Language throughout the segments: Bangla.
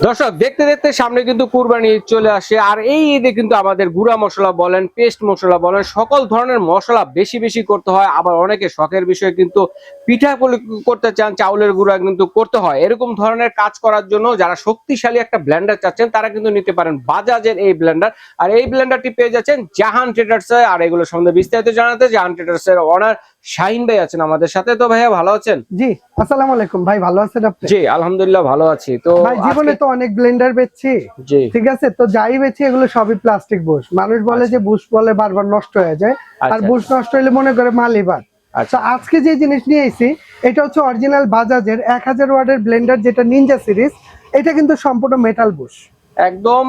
দর্শক দেখতে দেখতে সামনে কিন্তু কুরবানি ঈদ চলে আসে, আর এই ঈদে কিন্তু আমাদের গুঁড়া মশলা বলেন, পেস্ট মশলা বলেন, সকল ধরনের মশলা বেশি বেশি করতে হয়। আবার অনেকে শখের বিষয়ে কিন্তু পিঠা করতে চান, চাউলের গুঁড়া কিন্তু করতে হয়। এরকম ধরনের কাজ করার জন্য যারা শক্তিশালী একটা ব্লেন্ডার চাচ্ছেন তারা কিন্তু নিতে পারেন বাজাজের এই ব্লেন্ডার। আর এই ব্লেন্ডারটি পেয়ে যাচ্ছেন জাহান ট্রেডার্স এ। আর এগুলো সম্বন্ধে বিস্তারিত জানাতে জাহান ট্রেডার্স এর ওনার শাহিন ভাই আছেন আমাদের সাথে। তো ভাইয়া ভালো আছেন? জি, আসসালামু আলাইকুম ভাই, ভালো আছেন আপনি? জি আলহামদুলিল্লাহ ভালো আছি। তো ভাই জীবনে তো অনেক ব্লেন্ডার বেচছি, জি ঠিক আছে, তো যাই বেচি এগুলো সবই প্লাস্টিক বুশ। মানুষ বলে যে বুশ বলে বারবার নষ্ট হয়ে যায়, আর বুশ নষ্ট হলে মনে করে মালই বাদ। তো আজকে যে জিনিস নিয়ে এসেছি এটা হচ্ছে অরিজিনাল বাজাজের 1000 ওয়াটের ব্লেন্ডার, যেটা নিনজা সিরিজ। এটা কিন্তু সম্পূর্ণ মেটাল বুশ, একদম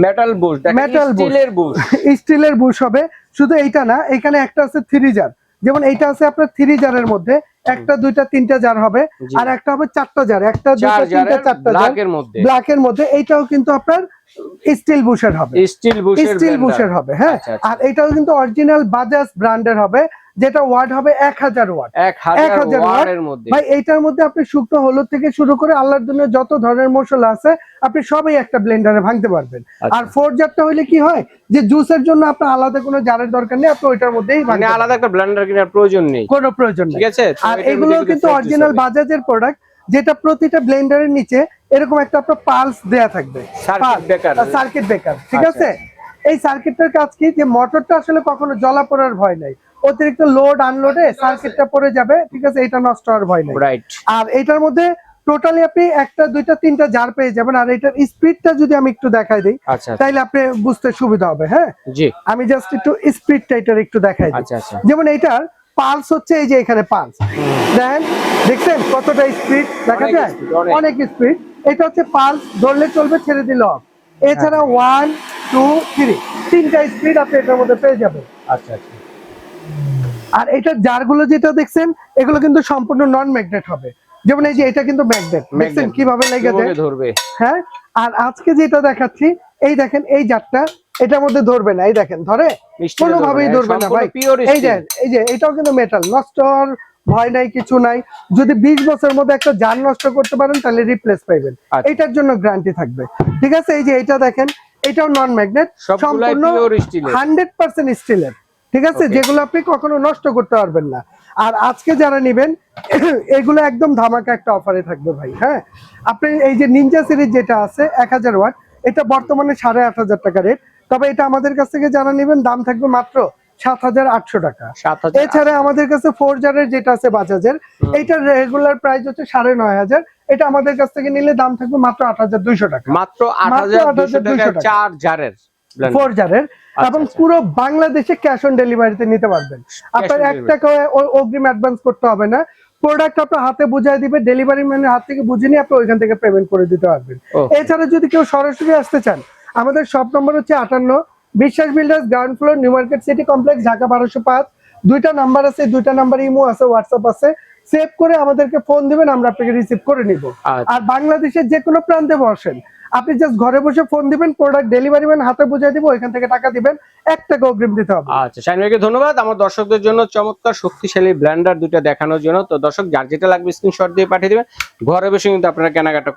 মেটাল বুশ, মেটাল স্টিলের বুশ। স্টিলের বুশ হবে। শুধু এইটা না, এখানে একটা আছে 3 জার, যেমন এইটা আছে আপনার 3 জারের মধ্যে একটা দুইটা তিনটা জার হবে, আর একটা হবে 4টা জার, একটা দুইটা তিনটা 4টা জার ব্ল্যাকের মধ্যে। এইটাও কিন্তু আপনার স্টিল বুশের হবে, স্টিল বুশের হবে। হ্যাঁ, আর এটাও কিন্তু অরিজিনাল বাজাজ ব্র্যান্ডের হবে, যেটা ওয়াট হবে 1000 ওয়াট। 1000 ওয়াটের মধ্যে ভাই, এইটার মধ্যে আপনি শুকনো হলুদ থেকে শুরু করে আল্লাহর দুনিয়ার যত ধরনের মশলা আছে আপনি সবই একটা ব্লেন্ডারে ভাঙতে পারবেন। আর 4 জারটা হইলে কি হয় যে জুসের জন্য আপনার আলাদা কোনো জারের দরকার নেই, আপনি ওইটার মধ্যেই মানে আলাদা একটা ব্লেন্ডার কেনার প্রয়োজন নেই, কোনো প্রয়োজন নেই, ঠিক আছে। আর এগুলো কিন্তু অরিজিনাল বাজাজের প্রোডাক্ট, যেটা প্রতিটা ব্লেন্ডারের নিচে এরকম একটা আপনার পালস দেয়া থাকবে, সার্কিট ব্রেকার, ঠিক আছে। এই সার্কিটটার কাজ কি, যে মোটরটা আসলে কখনো জ্বলা পোড়ার ভয় নাই, অতিরিক্ত লোড আনলোডে সার্কিটটা পড়ে যাবে, ঠিক আছে, এটা নষ্ট হওয়ার ভয় নাই। আর এটার মধ্যে টোটালি আপনি একটা দুইটা তিনটা জার পেয়ে যাবেন। আর এটার স্পিডটা যদি আমি একটু দেখাই দিই তাইলে আপনি বুঝতে সুবিধা হবে। হ্যাঁ, আমি জাস্ট একটু স্পিডটা এটার একটু দেখাই দিই। যেমন এটার পালস হচ্ছে এই যে এখানে পালস দেখছেন কতটা স্পিড দেখা যায়, অনেক স্পিড। এটা হচ্ছে পালস, ধরলে চলবে, ছেড়ে দিলে অফ। এছাড়া 1 2 3 তিনটা স্পিড আপনি এটার মধ্যে পেয়ে যাবেন। আচ্ছা আচ্ছা। আর এটার জারগুলো যেটা দেখছেন এগুলো কিন্তু সম্পূর্ণ নন ম্যাগনেট হবে। যেমন এই যে এটা কিন্তু ম্যাগনেট, দেখছেন কিভাবে লেগে যায় ধরবে। হ্যাঁ, আর আজকে যেটা দেখাচ্ছি এই দেখেন, এই জারটা এটার মধ্যে ধরবে না, এই দেখেন ধরে, কোনোভাবেই ধরবে না ভাই। এই যে এটাও কিন্তু মেটাল, নষ্ট হওয়ার ভয় নাই, কিছু নাই। যদি 20 বছরের মধ্যে একটা জার নষ্ট করতে পারেন তাহলে রিপ্লেস পাইবেন, এটার জন্য গ্যারান্টি থাকবে, ঠিক আছে। এই যে এটা দেখেন, এটাও নন ম্যাগনেট, সম্পূর্ণ 100% স্টিলের, ঠিক আছে, যেগুলো আপনি কখনো নষ্ট করতে পারবেন না। আর আজকে যারা নেবেন এগুলো একদম ধামাকা একটা অফারে থাকবে ভাই। হ্যাঁ, আপনি এই যে নিনজা সিরিজ যেটা আছে 1000 ওয়াট, এটা বর্তমানে 8500 টাকা রেট, তবে এটা আমাদের কাছ থেকে যারা নেবেন দাম থাকবে মাত্র 7800 টাকা। এছাড়া আমাদের কাছে 4 জারের যেটা আছে বাজাজের, এইটার রেগুলার প্রাইস হচ্ছে 9500, এটা আমাদের কাছ থেকে নিলে দাম থাকবে মাত্র 8200 টাকা, মাত্র 8200 টাকা 4 জারের 4 জারের। এবং পুরো বাংলাদেশে ক্যাশ অন ডেলিভারিতে নিতে পারবেন। আপনার 1 টাকা অগ্রিম অ্যাডভান্স করতে হবে না, প্রোডাক্ট আপনার হাতে বুঝিয়ে দিবে, ডেলিভারি ম্যানের হাত থেকে বুঝে নিয়ে আপনি ওইখান থেকে পেমেন্ট করে দিতে পারবেন। এছাড়া যদি কেউ সরাসরি আসতে চান, আমাদের শপ নম্বর হচ্ছে 58 বিশ্বাস builders, ground floor, new market city complex, Dhaka 1205। দুইটা নাম্বার আছে, দুইটা নাম্বার ইমো আছে, হোয়াটসঅ্যাপ আছে, সেভ করে আমাদেরকে ফোন দিবেন, আমরা আপনাকে রিসিভ করে নিব। আর বাংলাদেশের যে কোনো প্রান্তে বসেন, আপনি জাস্ট ঘরে বসে ফোন দিবেন, প্রোডাক্ট ডেলিভারি ম্যান হাতে বুঝিয়ে দিব, ওইখান থেকে টাকা দিবেন, 1 টাকা অগ্রিম দিতে হবে। আচ্ছা, শাহিন ভাইকে ধন্যবাদ আমার দর্শকদের জন্য চমৎকার শক্তিশালী ব্লেন্ডার দুটো দেখানোর জন্য। তো দর্শক যার যেটা লাগবে স্ক্রিনশট দিয়ে পাঠিয়ে দিবেন, ঘরে বসে কিন্তু আপনারা কেনাকাটা